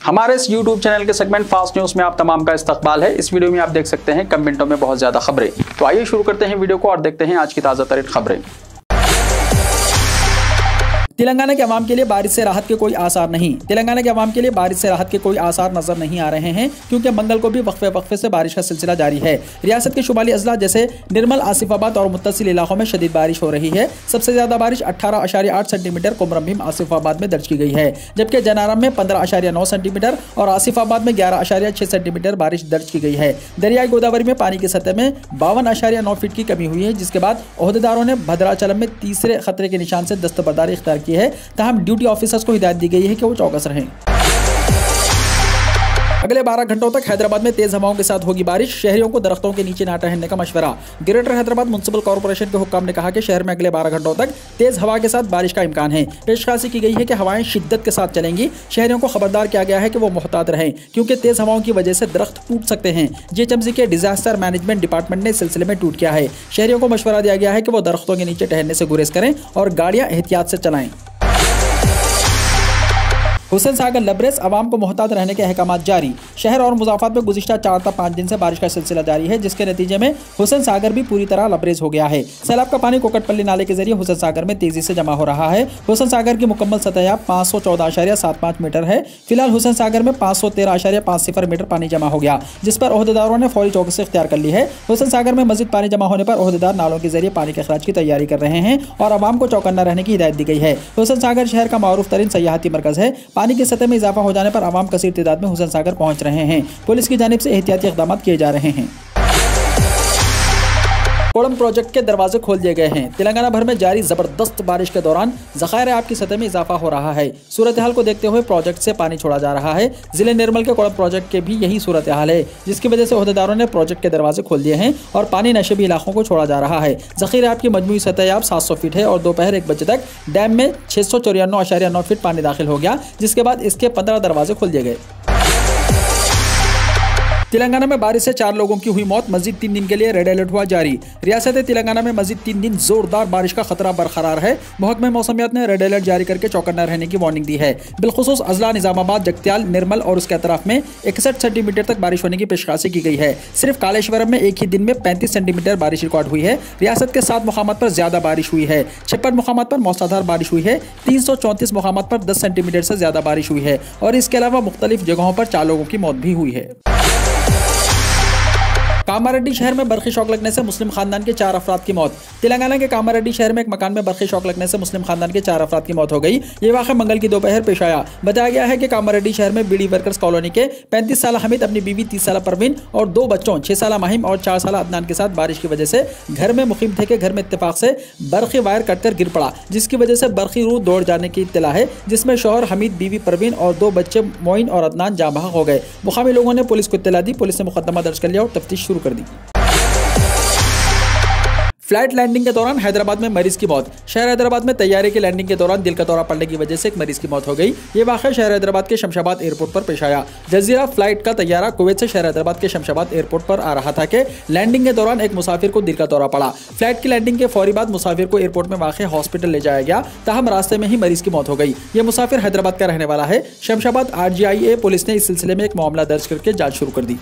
हमारे इस YouTube channel के सेगमेंट फास्ट न्यूज में आप तमाम का इस्तकबाल है। इस वीडियो में आप देख सकते हैं कमेंटों में बहुत ज्यादा खबरें। तो आइए शुरू करते हैं वीडियो को और देखते हैं आज की ताजा तरीन खबरें। तेलंगाना के अवाम के लिए बारिश से राहत के कोई आसार नहीं। तेलंगाना के अवाम के लिए बारिश से राहत के कोई आसार नजर नहीं आ रहे हैं, क्योंकि मंगल को भी वक्फे से बारिश का सिलसिला जारी है। रियासत के शुमाली अजला जैसे निर्मल, आसिफाबाद और मुत्तसिल इलाकों में शदीद बारिश हो रही है। सबसे ज्यादा बारिश 18.8 सेंटीमीटर कोमरम भीम आसिफाबाद में दर्ज की गई है, जबकि जनारम में 15.9 सेंटीमीटर और आसिफाबाद में 11.6 सेंटीमीटर बारिश दर्ज की गई है। दरियाई गोदावरी में पानी की सतह में 52.9 फीट की कमी हुई है, जिसके बाद ओहदेदारों ने भद्राचलम में तीसरे खतरे के निशान से दस्तबरदारी इख्तियार की है। तहम ड्यूटी ऑफिसर्स को हिदायत दी गई है कि वो चौकस रहें। अगले 12 घंटों तक हैदराबाद में तेज हवाओं के साथ होगी बारिश। शहरियों को दरख्तों के नीचे ना टहलने का मशवरा। ग्रेटर हैदराबाद म्युनिसिपल कॉर्पोरेशन के हुक्काम ने कहा कि शहर में अगले 12 घंटों तक तेज हवा के साथ बारिश का इम्कान है। पेशकाशी की गई है कि हवाएं शिद्दत के साथ चलेंगी। शहरियों को खबरदार किया गया है कि वो मुहतात रहें, क्योंकि तेज हवाओं की वजह से दरख्त टूट सकते हैं। जीएचएमसी के डिजास्टर मैनेजमेंट डिपार्टमेंट ने इस सिलसिले में ट्वीट किया है। शहरियों को मशवरा दिया गया है कि वो दरख्तों के नीचे टहलने से गुरेज करें और गाड़ियां एहतियात से चलाएं। हुसैन सागर लबरेज, अवाम को मोहतात रहने के अहकाम जारी। शहर और मुजाफात में गुज़िश्ता 4 से 5 दिन से बारिश का सिलसिला जारी है, जिसके नतीजे में हुसैन सागर भी पूरी तरह लबरेज हो गया है। सैलाब का पानी कोकटपल्ली नाले के जरिए हुसैन सागर में तेजी से जमा हो रहा है। हुसैन सागर की मुकम्मल सतह 514.75 मीटर है। फिलहाल हुसैन सागर में 513.50 मीटर पानी जमा हो गया, जिस पर ओहदेदारों ने फौरी चौकसी इख्तियार कर ली है। हुसैन सागर में मजीद पानी जमा होने पर ओहदेदार नालों के जरिए पानी के अखराज की तैयारी कर रहे हैं और अवाम को चौकन्ना रहने की हिदायत दी गई है। हुसैन सागर शहर का मारूफ तरीन सयाहती मरकज है। पानी की सतह में इजाफा हो जाने पर आवाम कसीर तादाद में हुसैन सागर पहुंच रहे हैं। पुलिस की जानिब से एहतियाती इक़दाम किए जा रहे हैं। कोड़म प्रोजेक्ट के दरवाजे खोल दिए गए हैं। तेलंगाना भर में जारी जबरदस्त बारिश के दौरान ज़खायर आब की सतह में इजाफा हो रहा है। सूरत हाल को देखते हुए प्रोजेक्ट से पानी छोड़ा जा रहा है। जिले निर्मल के कोड़म प्रोजेक्ट के भी यही सूरत हाल है, जिसकी वजह से ओहदेदारों ने प्रोजेक्ट के दरवाजे खोल दिए हैं और पानी नशेबी इलाकों को छोड़ा जा रहा है। ज़खायर आब की मजमूई सतह 700 फीट है और दोपहर 1 बजे तक डैम में 694.9 फीट पानी दाखिल हो गया, जिसके बाद इसके 15 दरवाजे खोल दिए गए। तेलंगाना में बारिश से 4 लोगों की हुई मौत। मजीद 3 दिन के लिए रेड अलर्ट हुआ जारी। रियासत तेलंगाना में मजीद 3 दिन जोरदार बारिश का खतरा बरकरार है। महकमा मौसमियात ने रेड अलर्ट जारी करके चौकन्ना रहने की वार्निंग दी है। बिलखुसूस अजला, निजामाबाद, जगत्याल, निर्मल और उसके अतराफ में 61 सेंटीमीटर तक बारिश होने की पेशकाशी की गई है। सिर्फ कालेश्वरम में एक ही दिन में 35 सेंटीमीटर बारिश रिकॉर्ड हुई है। रियासत के 7 मुकामात पर ज्यादा बारिश हुई है। 56 मुकामात पर मौसलाधार बारिश हुई है। 334 मुकामात पर 10 सेंटीमीटर से ज्यादा बारिश हुई है और इसके अलावा मुख्तलिफ जगहों पर 4 लोगों की मौत भी हुई है। कामारेड्डी शहर में बरखी शॉक लगने से मुस्लिम खानदान के 4 अफराद की मौत। तेलंगाना के कामारेड्डी शहर में एक मकान में बरखी शॉक लगने से मुस्लिम खानदान के 4 अफराद की मौत हो गई। ये वाक़या मंगल की दोपहर पेश आया। बताया गया है कि कामारेड्डी शहर में बीडी वर्कर्स कॉलोनी के 35 साल हमीद अपनी बीवी 30 साल परवीन और 2 बच्चों 6 साल माहिम और 4 साल अदनान के साथ बारिश की वजह से घर में मुकीम थे कि घर में इत्तेफाक से बरखी वायर कटकर गिर पड़ा, जिसकी वजह से बरखी रूह दौड़ जाने की इत्तला है, जिसमें शौहर हमीद, बीवी परवीन और 2 बच्चे मोइन और अदनान जाँ बहक हो गए। मुकामी लोगों ने पुलिस को इत्तला दी। पुलिस ने मुकदमा दर्ज कर लिया और तफ्तीश शुरू कर दी। फ्लाइट लैंडिंग के दौरान हैदराबाद में मरीज की मौत। शहर हैदराबाद में तैयारे की लैंडिंग के दौरान दिल का दौरा पड़ने की वजह से एक मरीज की मौत हो गई। ये वाक़या शहर हैदराबाद के शमशाबाद एयरपोर्ट पर पेश आया। जजीरा फ्लाइट का तैयारा कुवैत से शहर हैदराबाद के शमशाबाद एयरपोर्ट पर आ रहा था कि लैंडिंग के दौरान एक मुसाफिर को दिल का दौरा पड़ा। फ्लाइट की लैंडिंग के फौरी बाद मुसाफिर को एयरपोर्ट में वाक़ हॉस्पिटल ले जाया गया, ताहम रास्ते में ही मरीज की मौत हो गई। ये मुसाफिर हैदराबाद का रहने वाला है। शमशाबाद RGIA पुलिस ने इस सिलसिले में एक मामला दर्ज करके जाँच शुरू कर दी।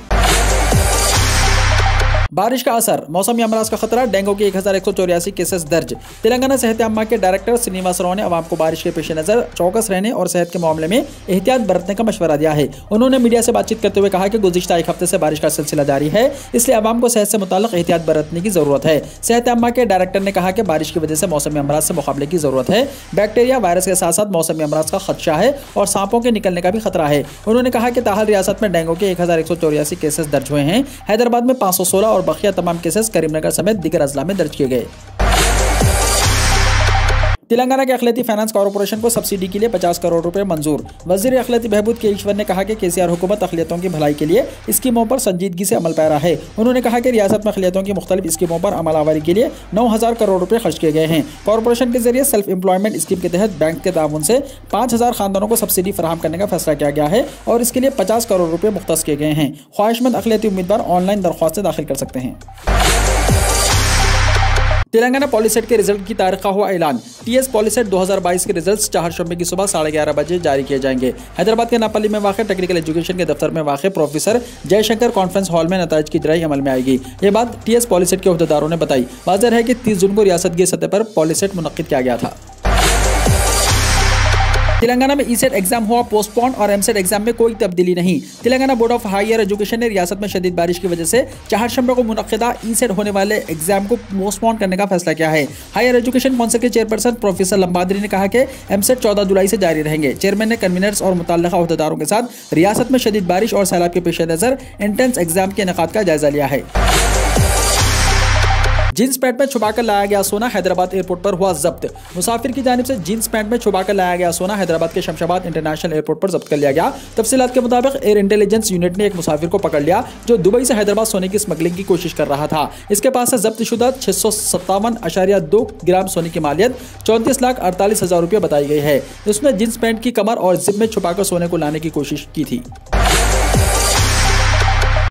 बारिश का असर, मौसमी अमराज का खतरा, डेंगू के 1184 केसेस दर्ज। तेलंगाना सेहत अम्मा के डायरेक्टर श्रीनिवास राव ने अवाम को बारिश के पेश नज़र चौकस रहने और सेहत के मामले में एहतियात बरतने का मशवरा दिया है। उन्होंने मीडिया से बातचीत करते हुए कहा कि गुज़िश्ता 1 हफ्ते से बारिश का सिलसिला जारी है, इसलिए अवाम को सेहत से मुताल्लिक़ एहतियात बरतने की ज़रूरत है। सेहत अम्मा के डायरेक्टर ने कहा कि बारिश की वजह से मौसमी अमराज से मुकाबले की ज़रूरत है। बैक्टीरिया वायरस के साथ साथ मौसमी अमराज का खदशा है और सांपों के निकलने का भी खतरा है। उन्होंने कहा कि ताहाल रियासत में डेंगू के 1184 केसेस दर्ज हुए हैं। हैदराबाद में 516 और बकिया तमाम केसेस करीमनगर समेत दीगर अजला में दर्ज किए गए। तेलंगाना के अखिलती फाइनेंस कॉर्पोरेशन को सब्सिडी के लिए 50 करोड़ रुपए मंजूर। वजीर अखिलती बहबूद के ईश्वर ने कहा कि KCR हुकूमत अखिलियतों की भलाई के लिए स्कीमों पर संजीदगी से अमल पैरा है। उन्होंने कहा कि रियासत में अखिलियतों की मुख्तलिफ स्कीमों पर अमल आवारी के लिए 9000 करोड़ रुपए खर्च किए गए हैं। कॉर्पोरेशन के जरिए सेल्फ एम्प्लॉयमेंट स्कीम के तहत बैंक के ताउन से 5000 खानदानों को सब्सिडी फराहम करने का फैसला किया गया है और इसके लिए 50 करोड़ रुपए मुख्तस किए गए हैं। ख्वाहिशमंद अखिलती उम्मीदवार ऑनलाइन दरख्वास्तें दाखिल कर सकते हैं। तेलंगाना पॉलिसेट के रिजल्ट की तारीख का हुआ ऐलान। टीएस पॉलिसेट 2022 के रिजल्ट्स 4 शंबे की सुबह 11:30 बजे जारी किए जाएंगे। हैदराबाद के नापल्ली में वाक़ टेक्निकल एजुकेशन के दफ्तर में वाक़ प्रोफेसर जयशंकर कॉन्फ्रेंस हॉल में नताइज की इजराई अमल में आएगी। ये बात टीएस पॉलिसेट के अहदेदारों ने बताई। वाज़ेह है कि 30 जून को रियासत की सतह पर पॉलिसेट मुनक्किद किया गया था। तेलंगाना में ईसेट एग्जाम हुआ पोस्टपोन और एमसेट एग्जाम में कोई तब्दीली नहीं। Telangana board of higher education ने रियासत में शदीद बारिश की वजह से 4 शंबे को मुनक्किदा ईसेट होने वाले एग्जाम को पोस्टपोन करने का फैसला किया है। हायर एजुकेशन काउंसिल के चेयरपर्सन प्रोफेसर लंबादरी ने कहा कि एमसेट 14 जुलाई से जारी रहेंगे। चेयरमैन ने कन्वीनर्स और मुतल्लिका अहदेदारों के साथ रियासत में शदीद बारिश और सैलाब के पेश नज़र एंट्रेंस एग्जाम के इनेकाद का जायजा लिया है। जींस पैंट में छुपाकर लाया गया सोना हैदराबाद एयरपोर्ट पर हुआ जब्त। मुसाफिर की जानिब से जींस पैंट में छुपाकर लाया गया सोना हैदराबाद के शमशाबाद इंटरनेशनल एयरपोर्ट पर जब्त कर लिया गया। तफसीलात के मुताबिक एयर इंटेलिजेंस यूनिट ने एक मुसाफिर को पकड़ लिया जो दुबई से हैदराबाद सोने की स्मगलिंग की कोशिश कर रहा था। इसके पास से जब्तशुदा 657.2 ग्राम सोने की मालियत 34,48,000 रुपये बताई गई है। उसने जींस पैंट की कमर और जिप में छुपाकर सोने को लाने की कोशिश की थी।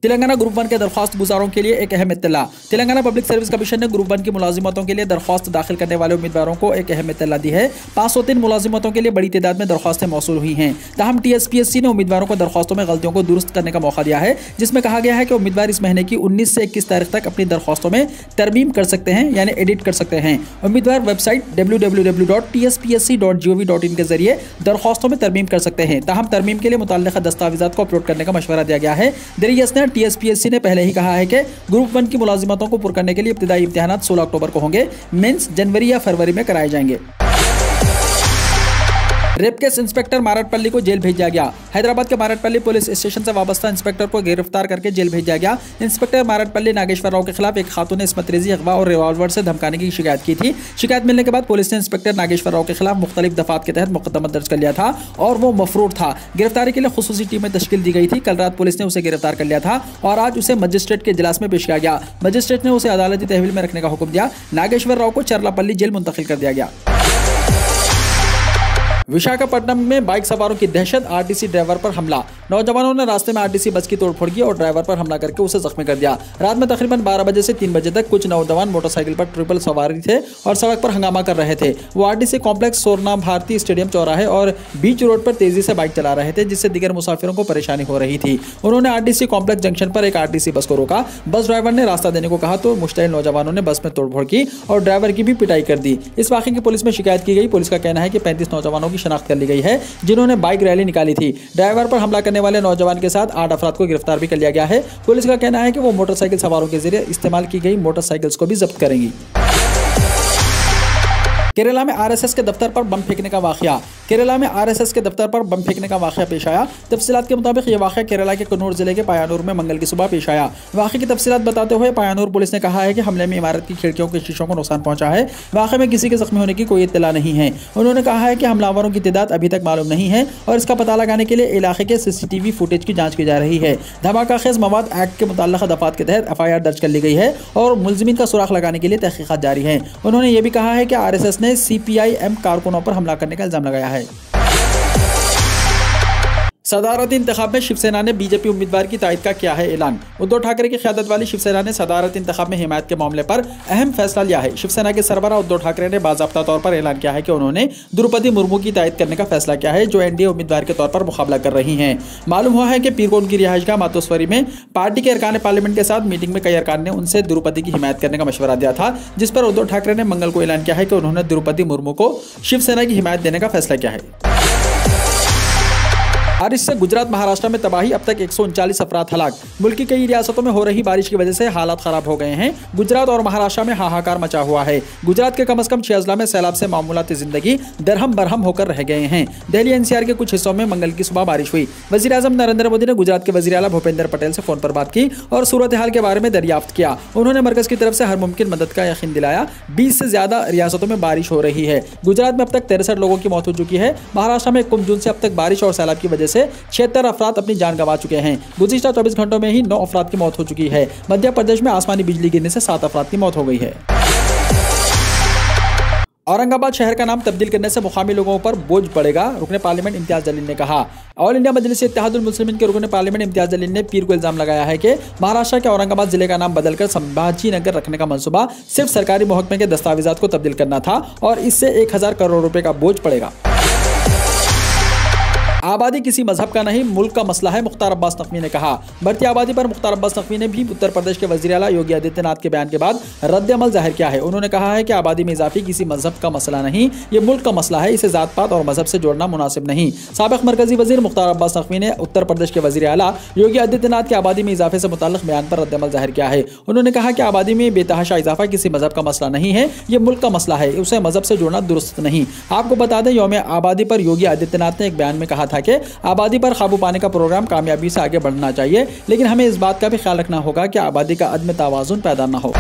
तेलंगाना ग्रुप 1 के दरख्वास्त गुजारों के लिए एक अहम इत्तला। तेलंगाना पब्लिक सर्विस कमीशन ने ग्रुप 1 की मुलाजिमतों के लिए दरख्वास्त दाखिल करने वाले उम्मीदवारों को एक अहम इत्तला दी है। 503 मुलाजिमतों के लिए बड़ी तादाद में दरख्वास्तें मौसूल हुई हैं। ताहम TSPSC ने उम्मीदवारों को दरख्वास्तों में गलतियों को दुरुस्त करने का मौका दिया है, जिसमें कहा गया है कि उम्मीदवार इस महीने की 19 से 21 तारीख तक अपनी दरख्वास्तों में तरमीम कर सकते हैं, यानी एडिट कर सकते हैं। उम्मीदवार वेबसाइट www.tspsc.gov.in के जरिए दरख्वास्तों में तरमीम कर सकते हैं। ताहम तरमीम के लिए मुतल्लिका दस्तावेज़ात को अपलोड करने का मशवरा दिया गया है। TSPSC ने पहले ही कहा है कि ग्रुप 1 की मुलाजिमतों को पुर करने के लिए इब्तिदाई इम्तिहानात 16 अक्टूबर को होंगे। मेंस जनवरी या फरवरी में कराए जाएंगे। रेप केस इंस्पेक्टर मारटपल्ली को जेल भेजा गया। हैदराबाद के मारटपल्ली पुलिस स्टेशन से वाबस्ता इंस्पेक्टर को गिरफ्तार करके जेल भेजा गया। इंस्पेक्टर मारटपल्ली नागेश्वर राव के खिलाफ एक खातून ने इस्मतरेजी, अगवा और रिवॉल्वर से धमकाने की शिकायत की थी। शिकायत मिलने के बाद पुलिस ने इंस्पेक्टर नागेश्वर राव के खिलाफ मुख्तलिफ दफात के तहत मुकदमा दर्ज कर लिया था और वो मफरूर था। गिरफ्तारी के लिए खुसूसी टीमें तश्कील दी गई थी। कल रात पुलिस ने उसे गिरफ्तार कर लिया था और आज उसे मजिस्ट्रेट के इजलास में पेश किया गया। मजिस्ट्रेट ने उसे अदालती तहवील में रखने का हुक्म दिया। नागेश्वर राव को चरलापल्ली जेल मुंतकिल कर दिया गया। विशाखापट्टनम में बाइक सवारों की दहशत, आरटीसी ड्राइवर पर हमला। नौजवानों ने रास्ते में आरटीसी बस की तोड़फोड़ की और ड्राइवर पर हमला करके उसे जख्मी कर दिया। रात में तकरीबन 12 बजे से 3 बजे तक कुछ नौजवान मोटरसाइकिल पर ट्रिपल सवारी थे और सड़क पर हंगामा कर रहे थे। वो आरटीसी कॉम्प्लेक्स, सोरना भारती स्टेडियम चौराहे और बीच रोड पर तेजी से बाइक चला रहे थे, जिससे दीगर मुसाफिरों को परेशानी हो रही थी। उन्होंने आरटीसी कॉम्प्लेक्स जंक्शन पर एक आरटीसी बस को रोका। बस ड्राइवर ने रास्ता देने को कहा तो मुश्तइल नौजवानों ने बस में तोड़फोड़ की और ड्राइवर की भी पिटाई कर दी। इस वाक़े की पुलिस में शिकायत की गई। पुलिस का कहना है कि 35 नौजवानों की शनाख्त कर ली गई है जिन्होंने बाइक रैली निकाली थी। ड्राइवर पर हमला करने वाले नौजवान के साथ 8 अफराद को गिरफ्तार भी कर लिया गया है। पुलिस का कहना है कि वो मोटरसाइकिल सवारों के जरिए इस्तेमाल की गई मोटरसाइकिल्स को भी जब्त करेंगी। केरला में आरएसएस के दफ्तर पर बम फेंकने का वाकया। केरला में आरएसएस के दफ्तर पर बम फेंकने का वाकया पेश आया। तफसीलात के मुताबिक ये वाकया केरला के कन्नूर जिले के पायानूर में मंगल की सुबह पेश आया। वाकये की तफसीलात बताते हुए पायानूर पुलिस ने कहा है कि हमले में इमारत की खिड़कियों के शीशों को नुकसान पहुंचा है। वाकये में किसी के जख्मी होने की कोई इत्तला नहीं है। उन्होंने कहा है कि हमलावरों की तादाद अभी तक मालूम नहीं है और इसका पता लगाने के लिए इलाके के CCTV फुटेज की जाँच की जा रही है। धमाका खेज मवाद एक्ट के मुताल्लिक़ दफात के तहत FIR दर्ज कर ली गई है और मुलजिमीन का सुराग लगाने के लिए तहकीकात जारी है। उन्होंने ये भी कहा है कि आरएसएस ने CPIM कारकुनों पर हमला करने का इल्जाम लगाया है। सदारती इंतखाब में शिवसेना ने बीजेपी उम्मीदवार की तायद का किया है ऐलान। उद्धव ठाकरे की क़यादत वाली शिवसेना ने सदारती इंतखाब में हिमायत के मामले पर अहम फैसला लिया है। शिवसेना के सरबराह उद्धव ठाकरे ने बाज़ाब्ता तौर पर ऐलान किया है कि उन्होंने द्रौपदी मुर्मू की तायद करने का फैसला किया है, जो NDA उम्मीदवार के तौर पर मुकाबला कर रही हैं। मालूम हुआ है कि पीर को उनकी रिहाइशगाह मातोश्वरी में पार्टी के अरकान पार्लियामेंट के साथ मीटिंग में कई अरकान ने उनसे द्रौपदी की हिमायत करने का मशवरा दिया था, जिस पर उद्धव ठाकरे ने मंगल को ऐलान किया है कि उन्होंने द्रौपदी मुर्मू को शिवसेना की हिमायत देने का फैसला किया है। बारिश से गुजरात महाराष्ट्र में तबाही, अब तक 139 अफराद हलाक। मुल्क की कई रियासतों में हो रही बारिश की वजह से हालात खराब हो गए हैं। गुजरात और महाराष्ट्र में हाहाकार मचा हुआ है। गुजरात के कम से कम 6 अजला में सैलाब से मामूलाती जिंदगी दरहम बरहम होकर रह गए हैं। दिल्ली NCR के कुछ हिस्सों में मंगल की सुबह बारिश हुई। वज़ीर आज़म नरेंद्र मोदी ने गुजरात के वज़ीर आला भूपेंद्र पटेल से फोन पर बात की और सूरत हाल के बारे में दरियाफ्त किया। उन्होंने मरकज की तरफ से हर मुमकिन मदद का यकीन दिलाया। 20 से ज्यादा रियासतों में बारिश हो रही है। गुजरात में अब तक 63 लोगों की मौत हो चुकी है। महाराष्ट्र में 1 जून से अब तक बारिश और सैलाब की वजह से 76 अफराद अपनी जान गंवा चुके हैं। गुज़िश्ता 24 घंटों में ही 9 अफराद की मौत हो चुकी है। मध्य प्रदेश में आसमानी बिजली गिरने से 7 अफराद की मौत हो गई है। औरंगाबाद शहर का नाम तब्दील करने से मुकामी लोगों पर बोझ पड़ेगा, रुकने पार्लियामेंट इम्तियाज जलील ने कहा। ऑल इंडिया मजलिस इत्तेहादुल मुस्लिमीन के रुकने पार्लियामेंट इम्तियाज जलील ने पीर को इल्जाम लगाया है कि महाराष्ट्र के औरंगाबाद जिले का नाम बदलकर संभाजी नगर रखने का मंसूबा सिर्फ सरकारी महकमे के दस्तावेजात को तब्दील करना था और इससे 1000 करोड़ रुपए का बोझ पड़ेगा। आबादी किसी मजहब का नहीं, मुल्क का मसला है, मुख्तार अब्बास नकवी ने कहा। बढ़ती आबादी पर मुख्तार अब्बास नकवी ने भी उत्तर प्रदेश के वजीर आला योगी आदित्यनाथ के बयान के बाद रद्द अमल जाहिर किया है। उन्होंने कहा है कि आबादी में इजाफे किसी मजहब का मसला नहीं, ये मुल्क का मसला है, इसे जात पात और मजहब से जोड़ना मुनासिब नहीं। साबिक मरकजी वजीर मुख्तार अब्बास नकवी ने उत्तर प्रदेश के वजीर आला योगी आदित्यनाथ के आबादी में इजाफे से मुताल्लिक बयान पर रद्द अमल जाहिर किया है। उन्होंने कहा कि आबादी में बेतहाशा इजाफा किसी मजहब का मसला नहीं है, ये मुल्क का मसला है, उसे मजहब से जोड़ना दुरुस्त नहीं। आपको बता दें, यौम आबादी पर योगी आदित्यनाथ ने एक बयान में कहा था कि आबादी पर काबू पाने का प्रोग्राम कामयाबी से आगे बढ़ना चाहिए, लेकिन हमें इस बात का भी ख्याल रखना होगा कि आबादी का अदम तवाज़ुन पैदा न हो।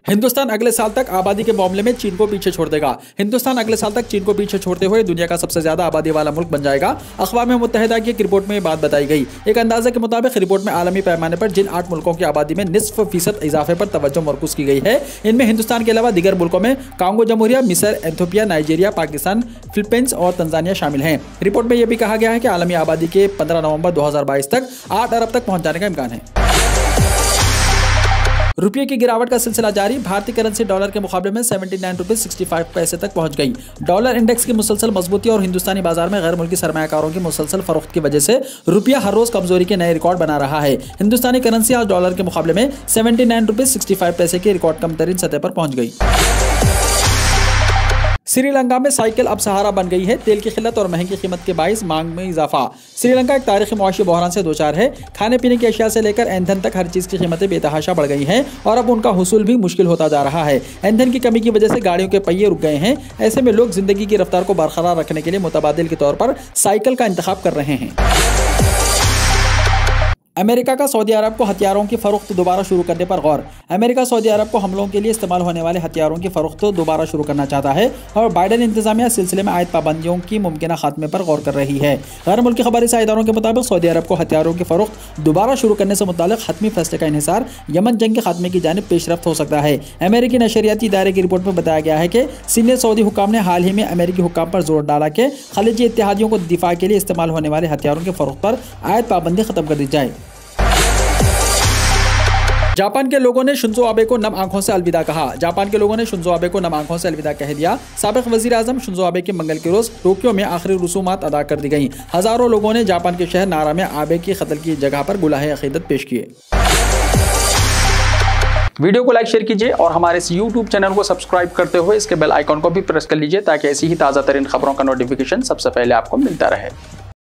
हिंदुस्तान अगले साल तक आबादी के मामले में चीन को पीछे छोड़ देगा। हिंदुस्तान अगले साल तक चीन को पीछे छोड़ते हुए दुनिया का सबसे ज्यादा आबादी वाला मुल्क बन जाएगा। अक़वाम मुत्तहिदा की एक रिपोर्ट में ये बात बताई गई। एक अंदाजे के मुताबिक रिपोर्ट में आलमी पैमाने पर जिन 8 मुल्कों की आबादी में निस्फ फीसद इजाफे पर तवज्जो मरकूज की गई है, इनमें हिंदुस्तान के अलावा दीगर मुल्कों में कांगो जमहूरिया, मिस्र, एथियोपिया, नाइजीरिया, पाकिस्तान, फिलीपींस और तंजानिया शामिल हैं। रिपोर्ट में यह भी कहा गया है कि आलमी आबादी के 15 नवंबर 2022 तक 8 अरब तक पहुंच जाने का इम्कान है। रुपये की गिरावट का सिलसिला जारी। भारतीय करेंसी डॉलर के मुकाबले में 79 रुपये 65 पैसे तक पहुंच गई। डॉलर इंडेक्स की मुसलसल मजबूती और हिंदुस्तानी बाजार में गैर मुल्की सरमायाकारों की मुसलसल फरोख्त की वजह से रुपया हर रोज कमजोरी के नए रिकॉर्ड बना रहा है। हिंदुस्तानी करेंसी आज डॉलर के मुकाबले में 79 रुपये 65 पैसे की रिकॉर्ड कम तरीन सतह पर पहुंच गई। श्रीलंका में साइकिल अब सहारा बन गई है। तेल की किल्लत और महंगी कीमत के बाइस मांग में इजाफा। श्रीलंका एक तारीखी मुआशी बहरान से दोचार है। खाने पीने की अशिया से लेकर ईंधन तक हर चीज़ की कीमतें बेतहाशा बढ़ गई हैं और अब उनका हुसूल भी मुश्किल होता जा रहा है। ईंधन की कमी की वजह से गाड़ियों के पहिए रुक गए हैं। ऐसे में लोग जिंदगी की रफ्तार को बरकरार रखने के लिए मुतबादिल के तौर पर साइकिल का इंतखाब कर रहे हैं। अमेरिका का सऊदी अरब को हथियारों की फरोख्त दोबारा शुरू करने पर गौर। अमेरिका सऊदी अरब को हमलों के लिए इस्तेमाल होने वाले हथियारों की फरोख्त दोबारा शुरू करना चाहता है और बाइडेन इंतजामिया सिलसिले में आयद पाबंदियों की मुमकिन खात्मे पर गौर कर रही है। गैर मुल्की खबरी साइदारों के मुताबिक सऊदी अरब को हथियारों की फरोख्त दोबारा शुरू करने से मुताल्लिक हतमी फैसले का इन्हिसार यमन जंग के खात्मे की जानिब पेशरफ्त हो सकता है। अमेरिकी नशरियाती इदारे की रिपोर्ट में बताया गया है कि सीनियर सऊदी हुक्काम ने हाल ही में अमेरिकी हुक्काम पर जोर डाला कि खलीजी इत्तेहादियों को दिफा के लिए इस्तेमाल होने वाले हथियारों की फरोख्त पर आयद पाबंदी खत्म कर दी जाए। जापान के लोगों ने शिंजो आबे को नम आंखों से अलविदा कहा। जापान के लोगों ने शिंजो आबे को नम आंखों से अलविदा कह दिया। साबिक वजीर आजम शिंजो आबे की मंगल के रोज टोक्यो में आखिरी रसूमात अदा कर दी गई। हजारों लोगों ने जापान के शहर नारा में आबे की कत्ल की जगह पर गुलाहे अकीदत पेश किए। वीडियो को लाइक शेयर कीजिए और हमारे इस YouTube चैनल को सब्सक्राइब करते हुए इसके बेल आइकॉन को भी प्रेस कर लीजिए ताकि ऐसी ही ताज़ा तरीन खबरों का नोटिफिकेशन सबसे पहले आपको मिलता रहे।